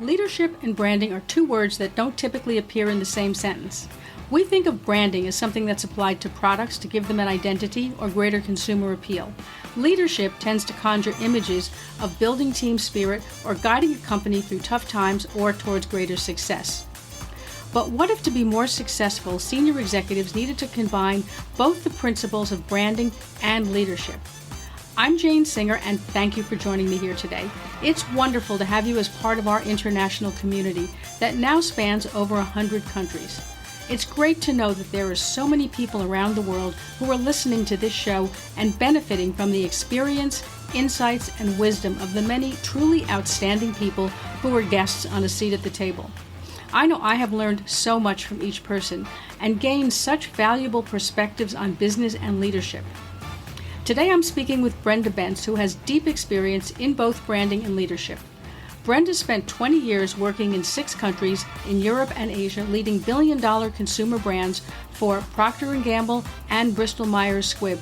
Leadership and branding are two words that don't typically appear in the same sentence. We think of branding as something that's applied to products to give them an identity or greater consumer appeal. Leadership tends to conjure images of building team spirit or guiding a company through tough times or towards greater success. But what if to be more successful, senior executives needed to combine both the principles of branding and leadership? I'm Jane Singer, and thank you for joining me here today. It's wonderful to have you as part of our international community that now spans over 100 countries. It's great to know that there are so many people around the world who are listening to this show and benefiting from the experience, insights, and wisdom of the many truly outstanding people who are guests on A Seat at the Table. I know I have learned so much from each person and gained such valuable perspectives on business and leadership. Today I'm speaking with Brenda Bence, who has deep experience in both branding and leadership. Brenda spent 20 years working in 6 countries in Europe and Asia, leading billion-dollar consumer brands for Procter & Gamble and Bristol-Myers Squibb.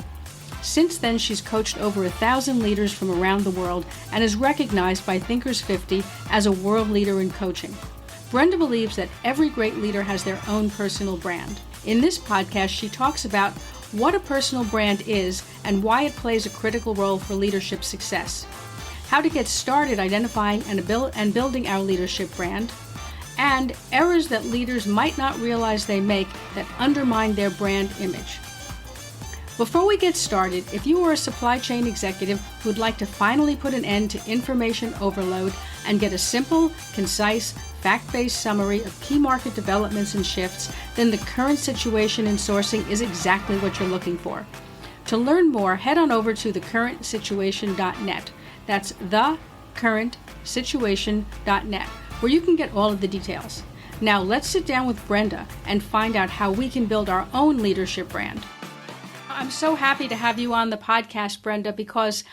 Since then, she's coached over 1,000 leaders from around the world and is recognized by Thinkers 50 as a world leader in coaching. Brenda believes that every great leader has their own personal brand. In this podcast, she talks about what a personal brand is and why it plays a critical role for leadership success, how to get started identifying and building our leadership brand, and errors that leaders might not realize they make that undermine their brand image. Before we get started, if you are a supply chain executive who would like to finally put an end to information overload and get a simple, concise, fact-based summary of key market developments and shifts, then the current situation in sourcing is exactly what you're looking for. To learn more, head on over to thecurrentsituation.net. That's thecurrentsituation.net, where you can get all of the details. Now let's sit down with Brenda and find out how we can build our own leadership brand. I'm so happy to have you on the podcast, Brenda, because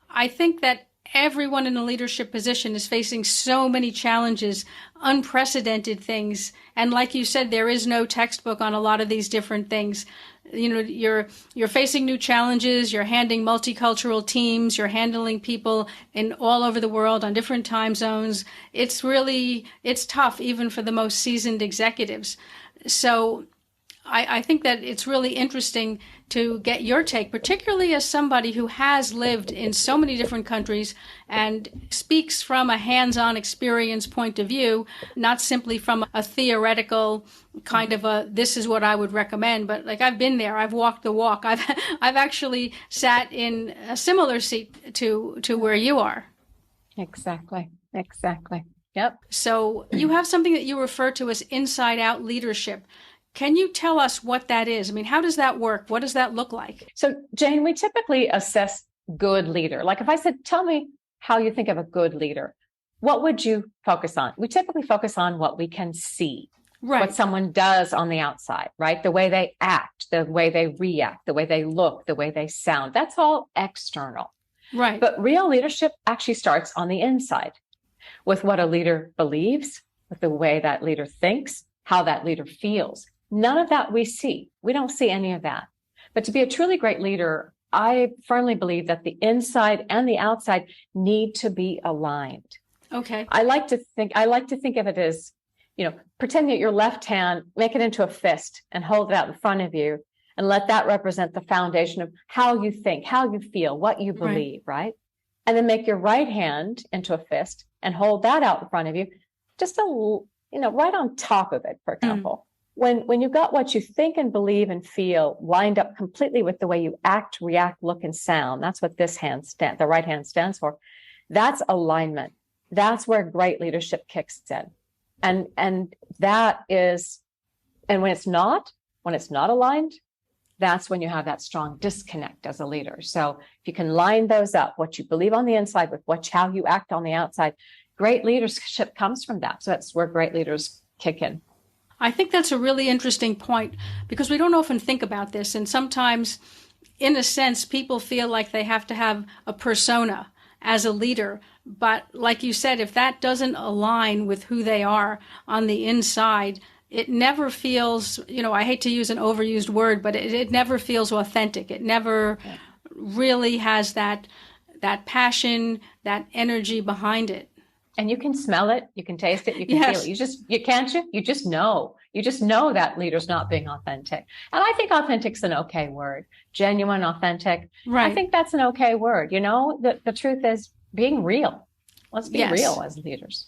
I think that everyone in a leadership position is facing so many challenges, unprecedented things. And like you said, there is no textbook on a lot of these different things. You know, you're facing new challenges, you're handling multicultural teams, you're handling people in all over the world on different time zones. It's tough even for the most seasoned executives. So I think that it's really interesting to get your take, particularly as somebody who has lived in so many different countries and speaks from a hands-on experience point of view, not simply from a theoretical kind of this is what I would recommend, but like I've been there, I've walked the walk. I've actually sat in a similar seat to where you are. Exactly. Yep. So you have something that you refer to as inside-out leadership. Can you tell us what that is? I mean, how does that work? What does that look like? So, Jane, we typically assess good leader. Like if I said, tell me how you think of a good leader, what would you focus on? We typically focus on what we can see, right? What someone does on the outside, right? The way they act, the way they react, the way they look, the way they sound. That's all external. Right. But real leadership actually starts on the inside with what a leader believes, with the way that leader thinks, how that leader feels. None of that we see. We don't see any of that. But to be a truly great leader, I firmly believe that the inside and the outside need to be aligned. Okay. I like to think of it as, pretend that your left hand, make it into a fist and hold it out in front of you and let that represent the foundation of how you think, how you feel, what you believe, right? And then make your right hand into a fist and hold that out in front of you, just right on top of it, for example. When you've got what you think and believe and feel lined up completely with the way you act, react, look, and sound, that's what the right hand stands for. That's alignment. That's where great leadership kicks in. And that is, and when it's not aligned, that's when you have that strong disconnect as a leader. So if you can line those up, what you believe on the inside with how you act on the outside, great leadership comes from that. So that's where great leaders kick in. I think that's a really interesting point because we don't often think about this. And sometimes, in a sense, people feel like they have to have a persona as a leader. But like you said, if that doesn't align with who they are on the inside, it never feels, I hate to use an overused word, but it never feels authentic. It never really has that passion, that energy behind it. And you can smell it, you can taste it, you can feel it. You just know. You just know that leader's not being authentic. And I think authentic's an okay word. Genuine, authentic. Right. I think that's an okay word. You know, the truth is being real. Let's be real as leaders.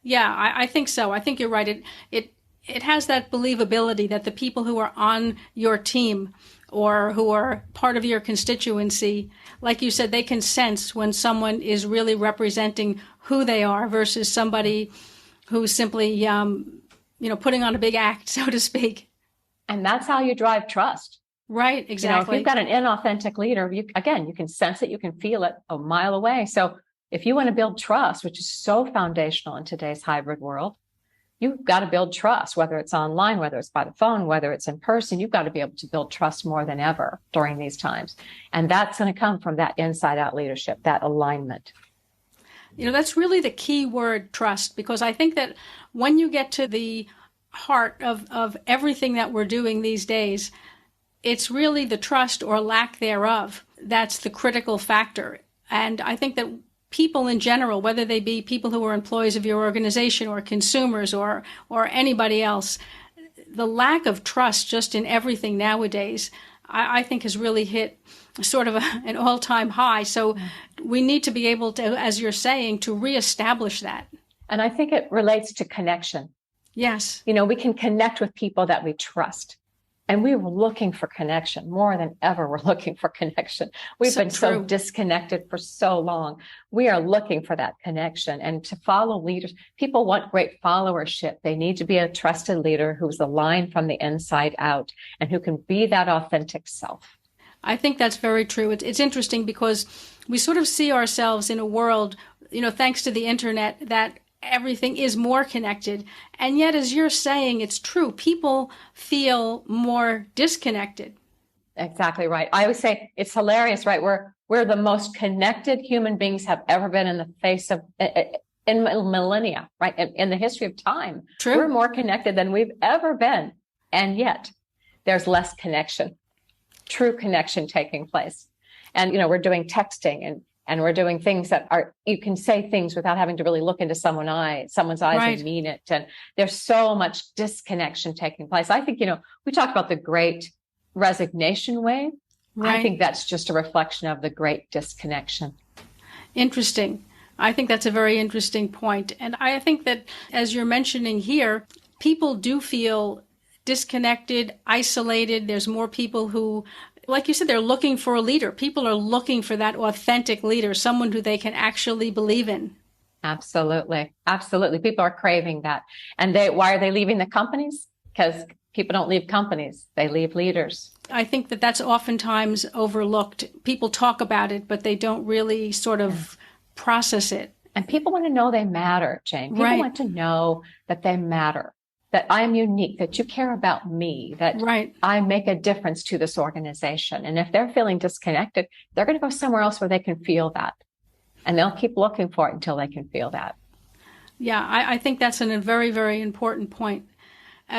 Yeah, I think so. I think you're right. It has that believability that the people who are on your team or who are part of your constituency, like you said, they can sense when someone is really representing who they are versus somebody who's simply, putting on a big act, so to speak. And that's how you drive trust. Right, exactly. If you've got an inauthentic leader, you can sense it, you can feel it a mile away. So if you want to build trust, which is so foundational in today's hybrid world, you've got to build trust, whether it's online, whether it's by the phone, whether it's in person. You've got to be able to build trust more than ever during these times. And that's going to come from that inside out leadership, that alignment. That's really the key word, trust, because I think that when you get to the heart of everything that we're doing these days, it's really the trust or lack thereof that's the critical factor. And I think that people in general, whether they be people who are employees of your organization or consumers or anybody else, the lack of trust just in everything nowadays, I think has really hit sort of an all-time high. So we need to be able to, as you're saying, to reestablish that. And I think it relates to connection. Yes. We can connect with people that we trust. And we were looking for connection more than ever. We're looking for connection. We've been so disconnected for so long. We are looking for that connection. And to follow leaders, people want great followership. They need to be a trusted leader who's aligned from the inside out and who can be that authentic self. I think that's very true. It's interesting because we sort of see ourselves in a world, thanks to the internet, that everything is more connected. And yet, as you're saying, it's true. People feel more disconnected. Exactly right. I always say it's hilarious, right? We're the most connected human beings have ever been in the face of in millennia, right? In the history of time. True. We're more connected than we've ever been. And yet there's less connection, true connection taking place. And, we're doing texting and we're doing things that you can say things without having to really look into someone's eyes right. and mean it. And there's so much disconnection taking place. I think, we talked about the great resignation wave. Right. I think that's just a reflection of the great disconnection. Interesting. I think that's a very interesting point. And I think that, as you're mentioning here, people do feel disconnected, isolated. There's more people who, like you said, they're looking for a leader. People are looking for that authentic leader, someone who they can actually believe in. Absolutely. Absolutely. People are craving that. And why are they leaving the companies? Because people don't leave companies. They leave leaders. I think that that's oftentimes overlooked. People talk about it, but they don't really sort of process it. And people want to know they matter, Jane. People want to know that they matter, that I'm unique, that you care about me, that I make a difference to this organization. And if they're feeling disconnected, they're going to go somewhere else where they can feel that. And they'll keep looking for it until they can feel that. Yeah, I think that's a very, very important point.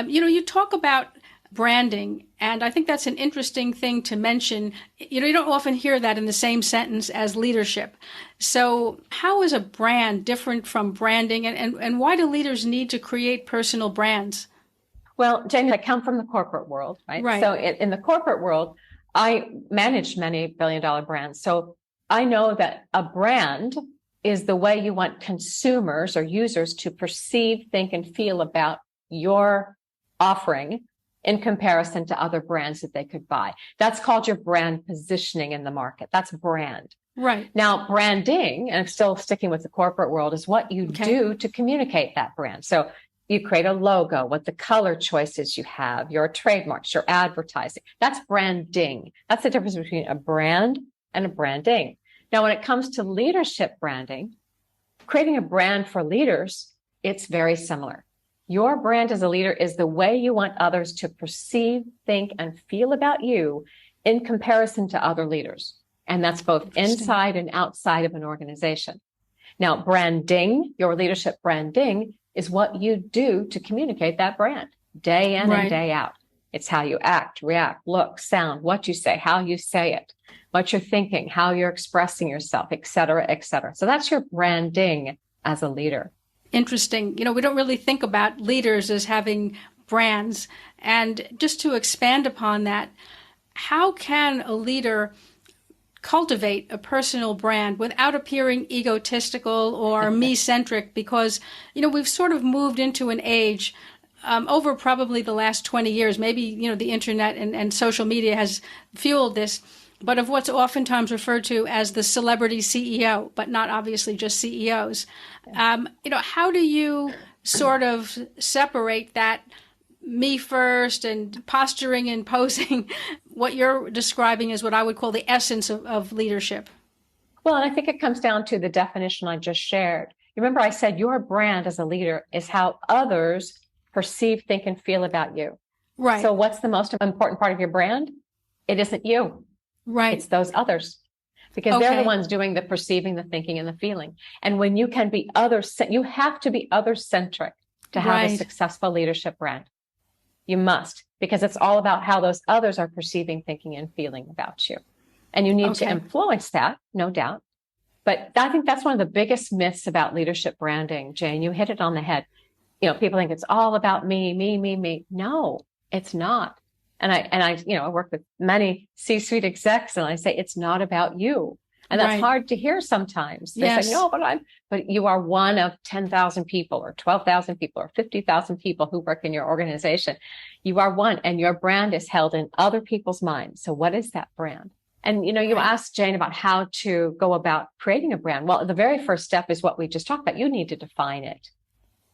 You talk about branding, and I think that's an interesting thing to mention. You don't often hear that in the same sentence as leadership. So how is a brand different from branding, and why do leaders need to create personal brands? Well, Jane, I come from the corporate world, right? So in the corporate world, I managed many billion-dollar brands. So I know that a brand is the way you want consumers or users to perceive, think, and feel about your offering in comparison to other brands that they could buy. That's called your brand positioning in the market. That's brand. Right. Now, branding, and I'm still sticking with the corporate world, is what you do to communicate that brand. So you create a logo, what the color choices you have, your trademarks, your advertising. That's branding. That's the difference between a brand and a branding. Now, when it comes to leadership branding, creating a brand for leaders, it's very similar. Your brand as a leader is the way you want others to perceive, think, and feel about you in comparison to other leaders. And that's both inside and outside of an organization. Now, branding, your leadership branding, is what you do to communicate that brand day in and day out. It's how you act, react, look, sound, what you say, how you say it, what you're thinking, how you're expressing yourself, et cetera, et cetera. So that's your branding as a leader. Interesting. We don't really think about leaders as having brands. And just to expand upon that, how can a leader cultivate a personal brand without appearing egotistical or me-centric? Because, we've sort of moved into an age over probably the last 20 years, maybe, the internet and social media has fueled this, but of what's oftentimes referred to as the celebrity CEO, but not obviously just CEOs. How do you sort of separate that me first and posturing and posing, what you're describing is what I would call the essence of leadership? Well, and I think it comes down to the definition I just shared. Remember, I said your brand as a leader is how others perceive, think, and feel about you. Right. So what's the most important part of your brand? It isn't you. Right. It's those others. Because they're the ones doing the perceiving, the thinking, and the feeling. And when you can be you have to be other-centric to have a successful leadership brand. You must, because it's all about how those others are perceiving, thinking, and feeling about you. And you need to influence that, no doubt. But I think that's one of the biggest myths about leadership branding, Jane. You hit it on the head. People think it's all about me, me, me, me. No, it's not. And I work with many C-suite execs, and I say, it's not about you. And that's hard to hear sometimes. They say, no, but you are one of 10,000 people or 12,000 people or 50,000 people who work in your organization. You are one, and your brand is held in other people's minds. So what is that brand? And, you asked Jane about how to go about creating a brand. Well, the very first step is what we just talked about. You need to define it.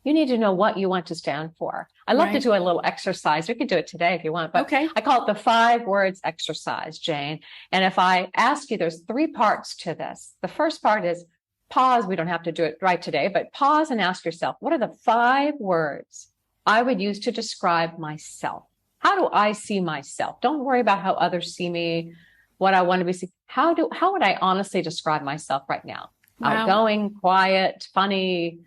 You need to know what you want to stand for. I love to do a little exercise. We could do it today if you want, but I call it the 5 words exercise, Jane. And if I ask you, there's 3 parts to this. The first part is pause. We don't have to do it right today, but pause and ask yourself, what are the 5 words I would use to describe myself? How do I see myself? Don't worry about how others see me, what I want to be seen. How would I honestly describe myself right now? Wow. Outgoing, quiet, funny,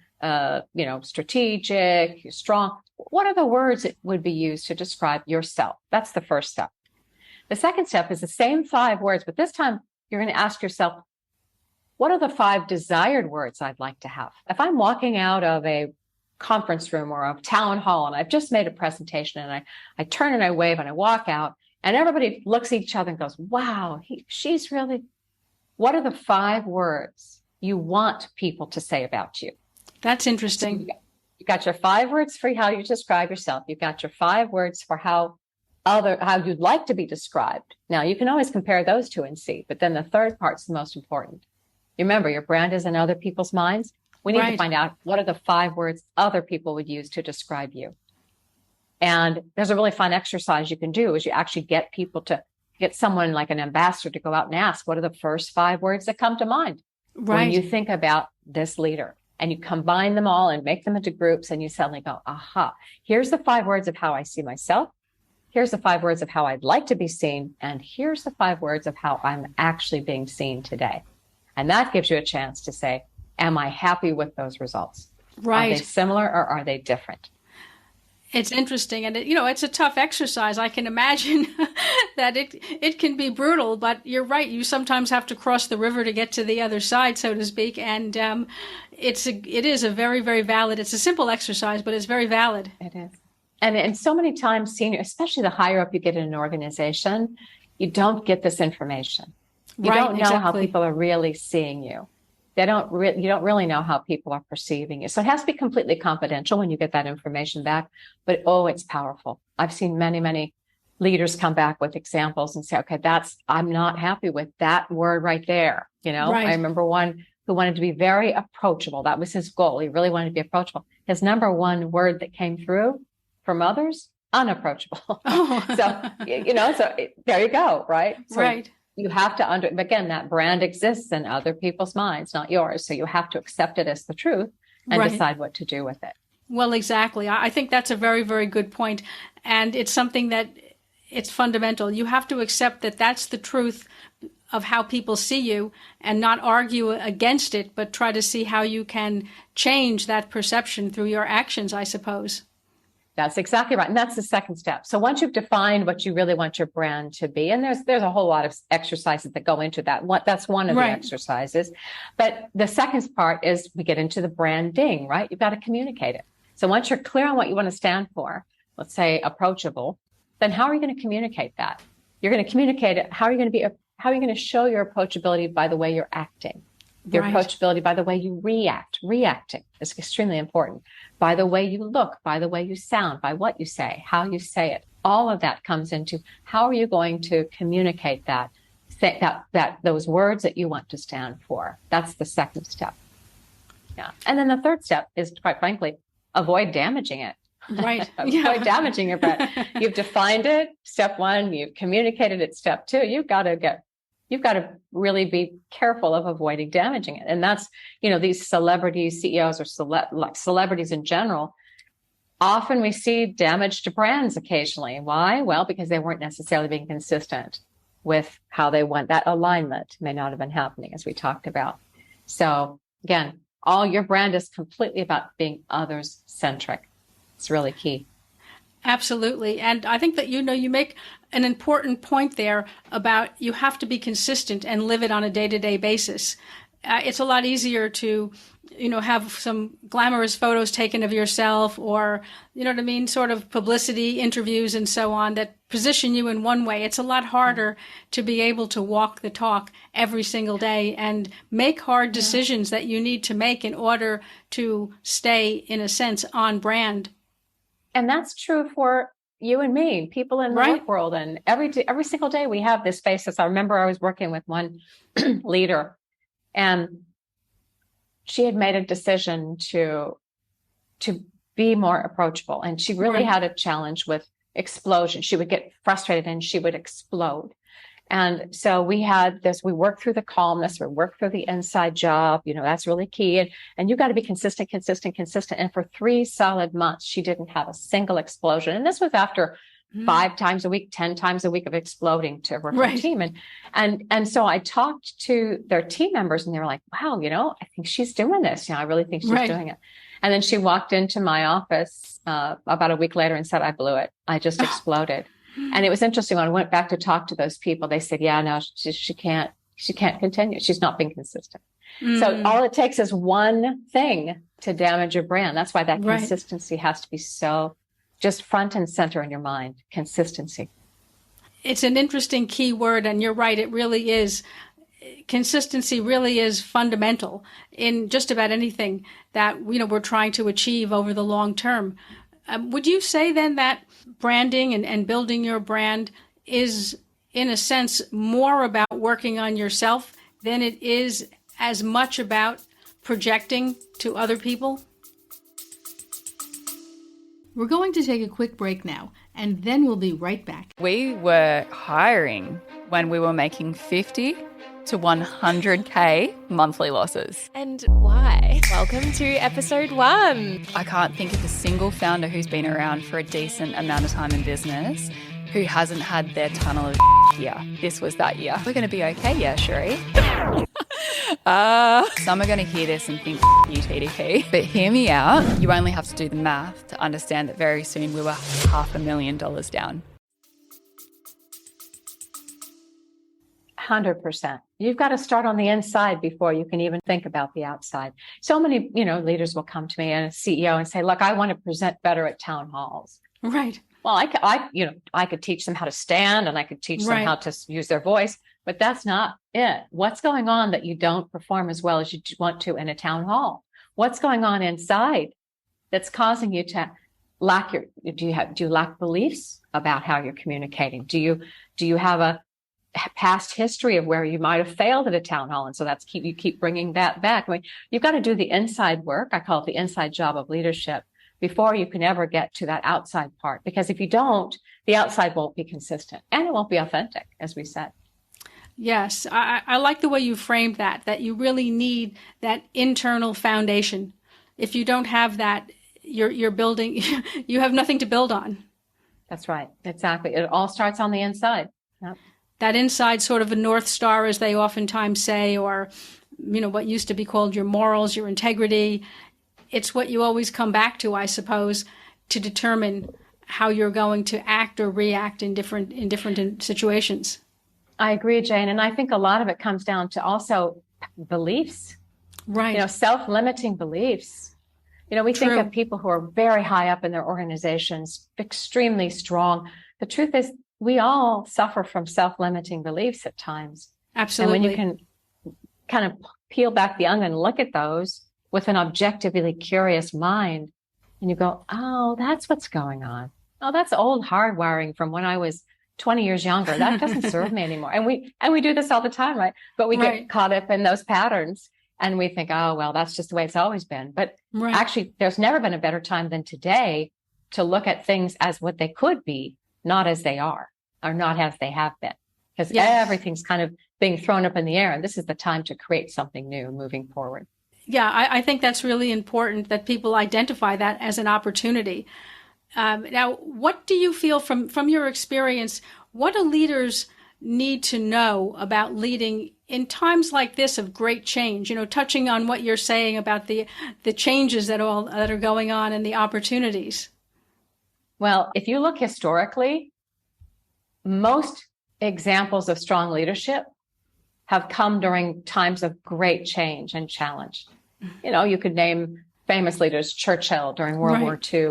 strategic, strong. What are the words that would be used to describe yourself? That's the first step. The second step is the same 5 words, but this time you're going to ask yourself, what are the 5 desired words I'd like to have? If I'm walking out of a conference room or a town hall and I've just made a presentation and I turn and I wave and I walk out and everybody looks at each other and goes, wow, she's really, what are the 5 words you want people to say about you? That's interesting. So you got your 5 words for how you describe yourself. You've got your 5 words for how you'd like to be described. Now, you can always compare those 2 and see, but then the third part's the most important. Remember, your brand is in other people's minds. We need to find out what are the 5 words other people would use to describe you. And there's a really fun exercise you can do is you actually get someone like an ambassador to go out and ask, what are the first 5 words that come to mind when you think about this leader? And you combine them all and make them into groups, and you suddenly go, aha, here's the 5 words of how I see myself. Here's the 5 words of how I'd like to be seen. And here's the 5 words of how I'm actually being seen today. And that gives you a chance to say, am I happy with those results? Right. Are they similar or are they different? It's interesting. And, it's a tough exercise. I can imagine that it can be brutal, but you're right. You sometimes have to cross the river to get to the other side, so to speak. And it is a very, very valid, it's a simple exercise, but it's very valid. It is. And so many times, especially the higher up you get in an organization, you don't get this information. You don't know how people are really seeing you. You don't really know how people are perceiving you. So it has to be completely confidential when you get that information back. But, it's powerful. I've seen many, many leaders come back with examples and say, okay, I'm not happy with that word right there. I remember one who wanted to be very approachable. That was his goal. He really wanted to be approachable. His number 1 word that came through from others, unapproachable. So there you go. Right. So you have to again, that brand exists in other people's minds, not yours. So you have to accept it as the truth and decide what to do with it. Well, exactly. I think that's a very, very good point. And it's something that it's fundamental. You have to accept that that's the truth of how people see you and not argue against it, but try to see how you can change that perception through your actions, I suppose. That's exactly right. And that's the second step. So once you've defined what you really want your brand to be, and there's a whole lot of exercises that go into that. That's one of the exercises. But the second part is we get into the branding, right? You've got to communicate it. So once you're clear on what you want to stand for, let's say approachable, then how are you going to communicate that? You're going to communicate it. How are you going to show your approachability by the way you're acting? Your approachability by the way you react. Reacting is extremely important. By the way you look, by the way you sound, by what you say, how you say it. All of that comes into how are you going to communicate that those words that you want to stand for. That's the second step. Yeah. And then the third step is, quite frankly, avoid damaging it. Right. Avoid damaging your brand. You've defined it. Step one, you've communicated it. Step two, you've got to really be careful of avoiding damaging it. And that's, these celebrities, CEOs or celebrities in general, often we see damage to brands occasionally. Why? Well, because they weren't necessarily being consistent with how they want. That alignment may not have been happening, as we talked about. So again, all your brand is completely about being others centric. It's really key. Absolutely. And I think that, you make an important point there about you have to be consistent and live it on a day-to-day basis. It's a lot easier to, have some glamorous photos taken of yourself or, sort of publicity interviews and so on that position you in one way. It's a lot harder to be able to walk the talk every single day and make hard decisions that you need to make in order to stay, in a sense, on brand. And that's true for you and me, people in the work world. And every single day we have this basis. I remember I was working with one leader, and she had made a decision to be more approachable. And she really had a challenge with explosion. She would get frustrated and she would explode. And so we worked through the calmness, we worked through the inside job, that's really key. And you got to be consistent. And for 3 solid months, she didn't have a single explosion. And this was after 5 times a week, 10 times a week of exploding to her team. And so I talked to their team members and they were like, wow, I think she's doing this. I really think she's doing it. And then she walked into my office about a week later and said, I blew it. I just exploded. And it was interesting when I went back to talk to those people, they said, yeah, no, she can't continue. She's not being consistent. So all it takes is one thing to damage your brand. That's why that consistency has to be so just front and center in your mind. Consistency. It's an interesting key word, and you're right. It really is. Consistency really is fundamental in just about anything that, we're trying to achieve over the long term. Would you say then that branding and building your brand is, in a sense, more about working on yourself than it is as much about projecting to other people? We're going to take a quick break now, and then we'll be right back. We were hiring when we were making 50 to 100K monthly losses. And why? Welcome to episode 1. I can't think of a single founder who's been around for a decent amount of time in business who hasn't had their tunnel of year. This was that year. We're going to be okay, yeah, Sheree. Some are going to hear this and think, you TDP. But hear me out. You only have to do the math to understand that very soon we were $500,000 down. 100%. You've got to start on the inside before you can even think about the outside. So many, leaders will come to me and a CEO and say, look, I want to present better at town halls. Right. Well, I could teach them how to stand and I could teach them how to use their voice, but that's not it. What's going on that you don't perform as well as you want to in a town hall? What's going on inside that's causing you to do you lack beliefs about how you're communicating? Do you have a past history of where you might have failed at a town hall? And so you keep bringing that back. I mean, you've got to do the inside work. I call it the inside job of leadership before you can ever get to that outside part. Because if you don't, the outside won't be consistent and it won't be authentic, as we said. Yes. I like the way you framed that you really need that internal foundation. If you don't have that, you're building, you have nothing to build on. That's right. Exactly. It all starts on the inside. Yep. That inside sort of a North Star, as they oftentimes say, or, what used to be called your morals, your integrity. It's what you always come back to, I suppose, to determine how you're going to act or react in different situations. I agree, Jane. And I think a lot of it comes down to also beliefs, Right. Self-limiting beliefs. We think True. of people who are very high up in their organizations, extremely strong. The truth is, we all suffer from self-limiting beliefs at times. Absolutely. And when you can kind of peel back the onion and look at those with an objectively curious mind, and you go, oh, that's what's going on. Oh, that's old hardwiring from when I was 20 years younger. That doesn't serve me anymore. And we do this all the time, right? But we get caught up in those patterns and we think, oh, well, that's just the way it's always been. But actually, there's never been a better time than today to look at things as what they could be, not as they are, or not as they have been. Because everything's kind of being thrown up in the air. And this is the time to create something new moving forward. Yeah, I think that's really important that people identify that as an opportunity. Now, what do you feel from your experience, what do leaders need to know about leading in times like this of great change? Touching on what you're saying about the changes that are going on and the opportunities. Well, if you look historically, most examples of strong leadership have come during times of great change and challenge. You could name famous leaders, Churchill during World War II,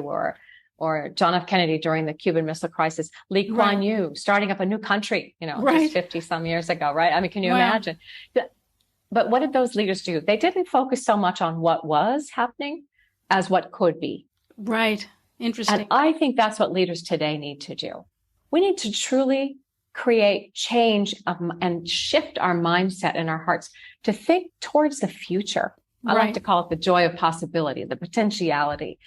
or John F. Kennedy during the Cuban Missile Crisis, Lee Kuan Yew starting up a new country, just 50 some years ago, right? I mean, can you imagine? But what did those leaders do? They didn't focus so much on what was happening as what could be. Right. Interesting. And I think that's what leaders today need to do. We need to truly create change and shift our mindset and our hearts to think towards the future. I like to call it the joy of possibility, the potentiality.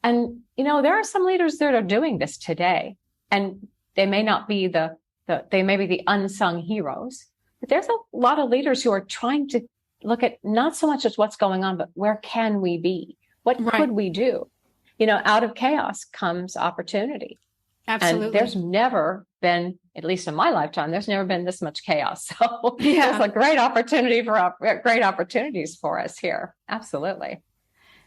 And, there are some leaders that are doing this today, and they may not be they may be the unsung heroes, but there's a lot of leaders who are trying to look at not so much as what's going on, but where can we be? What could we do? Out of chaos comes opportunity. Absolutely. And there's never been, at least in my lifetime, there's never been this much chaos. So there's a great opportunities for us here. Absolutely.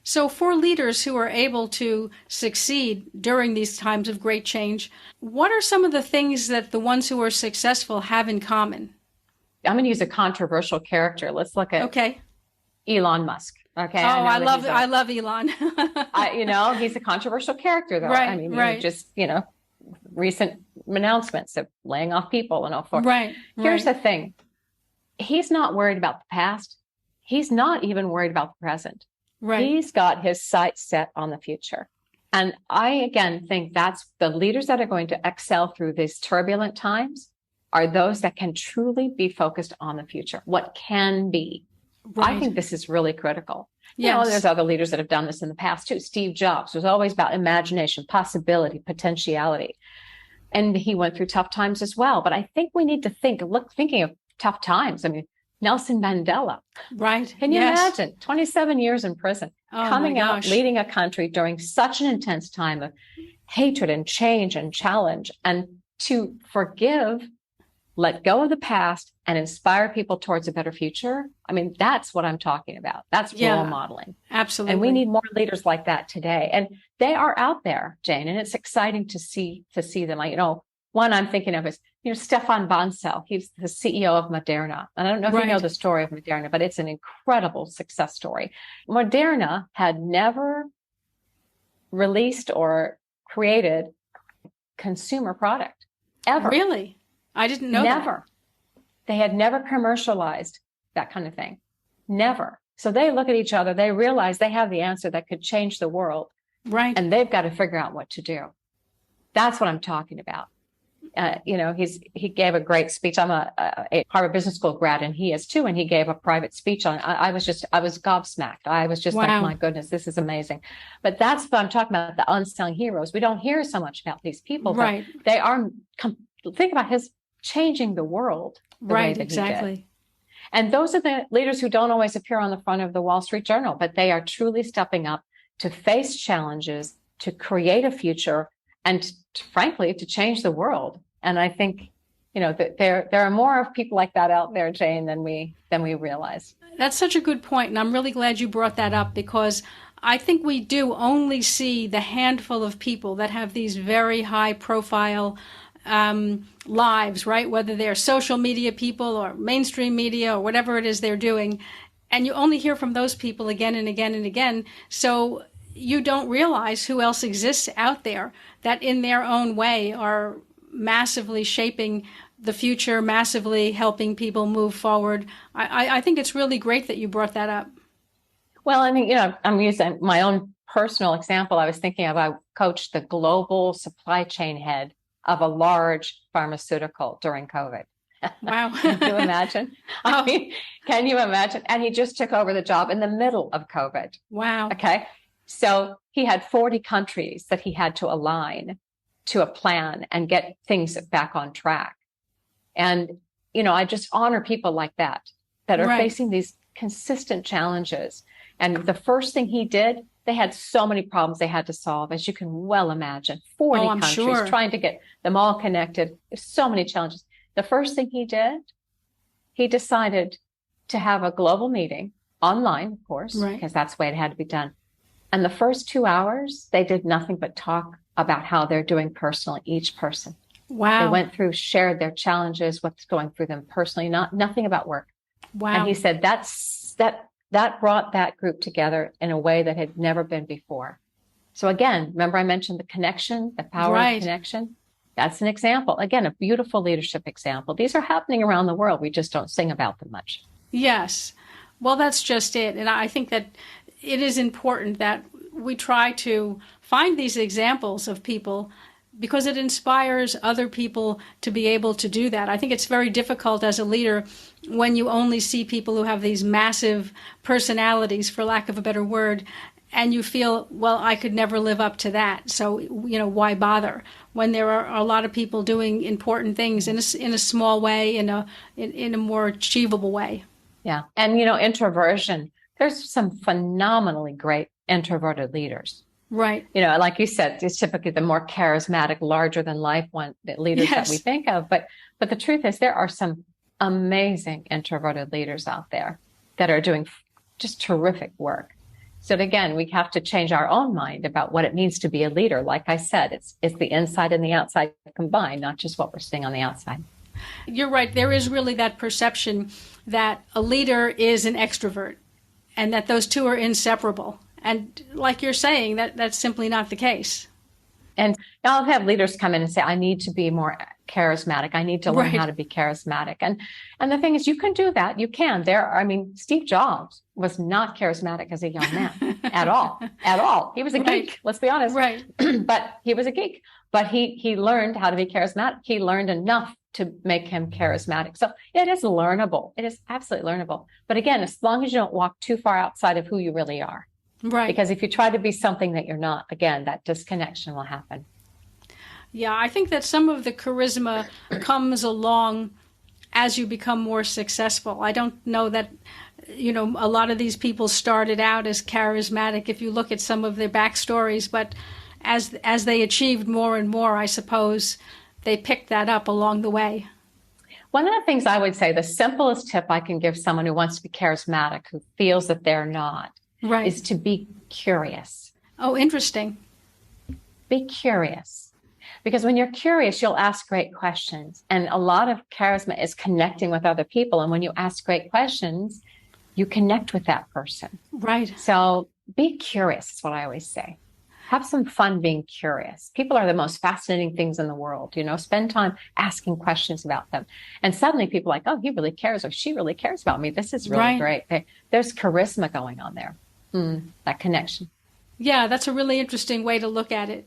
So for leaders who are able to succeed during these times of great change, what are some of the things that the ones who are successful have in common? I'm going to use a controversial character. Let's look at Elon Musk. Okay. Oh, I love Elon. He's a controversial character, though. Right, I mean, just, recent announcements of laying off people and all forth. Right. Here's the thing. He's not worried about the past. He's not even worried about the present. Right. He's got his sights set on the future. And I, again, think that's the leaders that are going to excel through these turbulent times are those that can truly be focused on the future, what can be. Right. I think this is really critical. Yes. There's other leaders that have done this in the past too. Steve Jobs was always about imagination, possibility, potentiality. And he went through tough times as well. But I think we need to thinking of tough times. I mean, Nelson Mandela. Right. Can you imagine 27 years in prison, coming out, leading a country during such an intense time of hatred and change and challenge, and to forgive, let go of the past and inspire people towards a better future. I mean, that's what I'm talking about. That's role modeling. Absolutely. And we need more leaders like that today. And they are out there, Jane, and it's exciting to see them. One I'm thinking of is, Stefan Bancel. He's the CEO of Moderna. And I don't know if you know the story of Moderna, but it's an incredible success story. Moderna had never released or created a consumer product ever. Really? I didn't know that. Never. They had never commercialized that kind of thing. Never. So they look at each other. They realize they have the answer that could change the world. Right. And they've got to figure out what to do. That's what I'm talking about. He gave a great speech. I'm a Harvard Business School grad, and he is too. And he gave a private speech on. I was gobsmacked. I was just like, my goodness, this is amazing. But that's what I'm talking about. The unsung heroes. We don't hear so much about these people, but they are. Think about his changing the world. The way that exactly. He did. And those are the leaders who don't always appear on the front of the Wall Street Journal, but they are truly stepping up to face challenges, to create a future, and frankly, to change the world. And I think, that there are more of people like that out there, Jane, than we realize. That's such a good point. And I'm really glad you brought that up, because I think we do only see the handful of people that have these very high profile lives, right? Whether they're social media people or mainstream media or whatever it is they're doing. And you only hear from those people again and again and again. So you don't realize who else exists out there that in their own way are massively shaping the future, massively helping people move forward. I think it's really great that you brought that up. Well, I mean, I'm using my own personal example. I was thinking of, I coached the global supply chain head of a large pharmaceutical during COVID. Wow. Can you imagine? I mean, can you imagine? And he just took over the job in the middle of COVID. Wow. Okay. So he had 40 countries that he had to align to a plan and get things back on track. And, I just honor people like that are Right. facing these consistent challenges. And the first thing he did, they had so many problems they had to solve, as you can well imagine. 40 I'm countries sure. trying to get them all connected. There's so many challenges. The first thing he did, he decided to have a global meeting online, of course, Right. because that's the way it had to be done. And the first 2 hours, they did nothing but talk about how they're doing personally, each person. Wow. They went through, shared their challenges, what's going through them personally, nothing about work. Wow. And he said that brought that group together in a way that had never been before. So again, remember I mentioned the connection, the power Right. of connection? That's an example. Again, a beautiful leadership example. These are happening around the world. We just don't sing about them much. Yes. Well, that's just it. And I think that it is important that we try to find these examples of people because it inspires other people to be able to do that. I think it's very difficult as a leader when you only see people who have these massive personalities, for lack of a better word, and you feel, well, I could never live up to that. So, why bother? When there are a lot of people doing important things in a small way, in a more achievable way. Yeah. And, introversion, there's some phenomenally great introverted leaders. Right. Like you said, it's typically the more charismatic, larger than life leaders Yes. that we think of. But the truth is there are some amazing introverted leaders out there that are doing just terrific work. So again, we have to change our own mind about what it means to be a leader. Like I said, it's the inside and the outside combined, not just what we're seeing on the outside. You're right. There is really that perception that a leader is an extrovert and that those two are inseparable. And like you're saying, that's simply not the case. And I'll have leaders come in and say, I need to be more charismatic. I need to learn Right. how to be charismatic. And the thing is, you can do that. You can. Steve Jobs was not charismatic as a young man at all. At all. He was a Right. geek, let's be honest. Right. But he was a geek. But he learned how to be charismatic. He learned enough to make him charismatic. So it is learnable. It is absolutely learnable. But again, as long as you don't walk too far outside of who you really are. Right. Because if you try to be something that you're not, again, that disconnection will happen. Yeah, I think that some of the charisma comes along as you become more successful. I don't know that, a lot of these people started out as charismatic if you look at some of their backstories, but as they achieved more and more, I suppose they picked that up along the way. One of the things I would say, the simplest tip I can give someone who wants to be charismatic, who feels that they're not, Right. is to be curious. Oh, interesting. Be curious. Because when you're curious, you'll ask great questions. And a lot of charisma is connecting with other people. And when you ask great questions, you connect with that person. Right. So be curious is what I always say. Have some fun being curious. People are the most fascinating things in the world. Spend time asking questions about them. And suddenly people are like, oh, he really cares or she really cares about me. This is really Right. great. There's charisma going on there. That connection. Yeah, that's a really interesting way to look at it.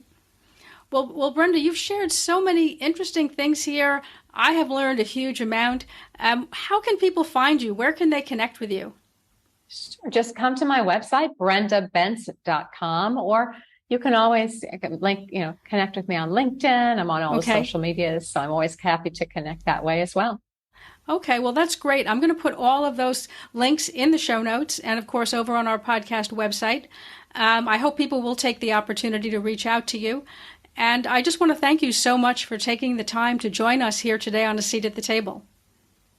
Well, Brenda, you've shared so many interesting things here. I have learned a huge amount. How can people find you? Where can they connect with you? Sure. Just come to my website, brendabence.com, or you can always connect with me on LinkedIn. I'm on all the social medias, so I'm always happy to connect that way as well. Okay, well, that's great. I'm going to put all of those links in the show notes and, of course, over on our podcast website. I hope people will take the opportunity to reach out to you. And I just want to thank you so much for taking the time to join us here today on A Seat at the Table.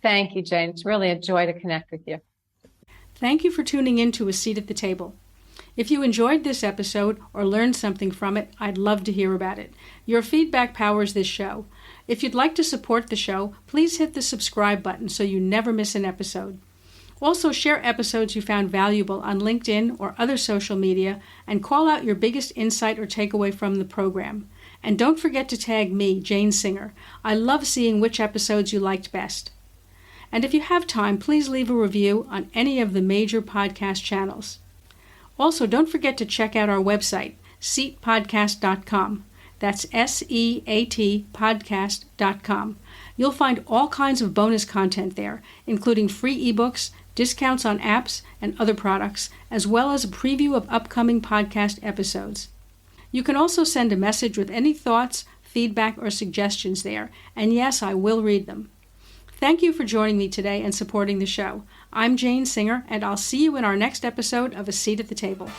Thank you, Jane. It's really a joy to connect with you. Thank you for tuning in to A Seat at the Table. If you enjoyed this episode or learned something from it, I'd love to hear about it. Your feedback powers this show. If you'd like to support the show, please hit the subscribe button so you never miss an episode. Also, share episodes you found valuable on LinkedIn or other social media and call out your biggest insight or takeaway from the program. And don't forget to tag me, Jane Singer. I love seeing which episodes you liked best. And if you have time, please leave a review on any of the major podcast channels. Also, don't forget to check out our website, seatpodcast.com. That's SEAT podcast.com. You'll find all kinds of bonus content there, including free ebooks, discounts on apps and other products, as well as a preview of upcoming podcast episodes. You can also send a message with any thoughts, feedback, or suggestions there, and yes, I will read them. Thank you for joining me today and supporting the show. I'm Jane Singer, and I'll see you in our next episode of A Seat at the Table.